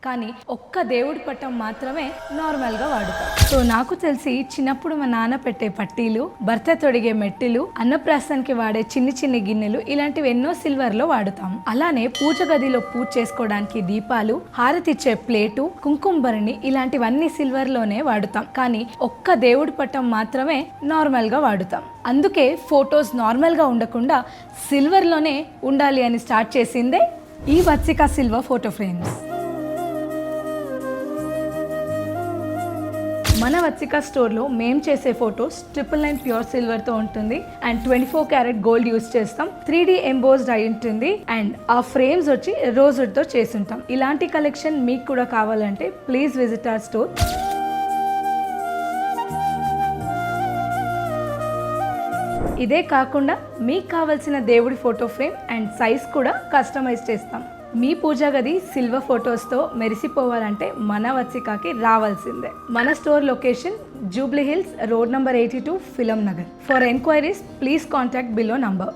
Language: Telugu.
కానీ ఒక్క దేవుడి పటం మాత్రమే నార్మల్గా వాడుతాం. సో నాకు తెలిసి చిన్నప్పుడు మా నాన్న పెట్టే పట్టీలు, భర్త తొడిగే మెట్టులు, అన్నప్రాసనకి వాడే చిన్ని చిన్ని గిన్నెలు ఇలాంటివి ఎన్నో సిల్వర్లో వాడుతాం. అలానే పూజ గదిలో పూజ చేసుకోవడానికి దీపాలు, హారతిచ్చే ప్లేటు, కుంకుమభరణి ఇలాంటివన్నీ సిల్వర్లోనే వాడుతాం. కానీ ఒక్క దేవుడి పటం మాత్రమే నార్మల్గా వాడుతాం. అందుకే ఫొటోస్ నార్మల్గా ఉండకుండా సిల్వర్లోనే ఉండాలి అని స్టార్ట్ చేసిందే ఈ వత్సిక సిల్వర్ ఫోటో ఫ్రేమ్స్. మన వత్సిక స్టోర్లో మేము చేసే ఫొటోస్ 999 ప్యూర్ సిల్వర్తో ఉంటుంది అండ్ 24 క్యారెట్ గోల్డ్ యూస్ చేస్తాం. 3D ఎంబోస్డ్ అయి ఉంటుంది అండ్ ఆ ఫ్రేమ్స్ వచ్చి రోజ్వుడ్తో చేసి ఉంటాం. ఇలాంటి కలెక్షన్ మీకు కూడా కావాలంటే ప్లీజ్ విజిట్ అవర్ స్టోర్. ఇదే కాకుండా మీకు కావాల్సిన దేవుడి ఫోటో ఫ్రేమ్ అండ్ సైజ్ కూడా కస్టమైజ్ చేస్తాం. మీ పూజా గది సిల్వర్ ఫొటోస్తో మెరిసిపోవాలంటే మన వత్సికకి రావాల్సిందే. మన store location Jubilee hills, road number 82, film Nagar. For enquiries please contact below number.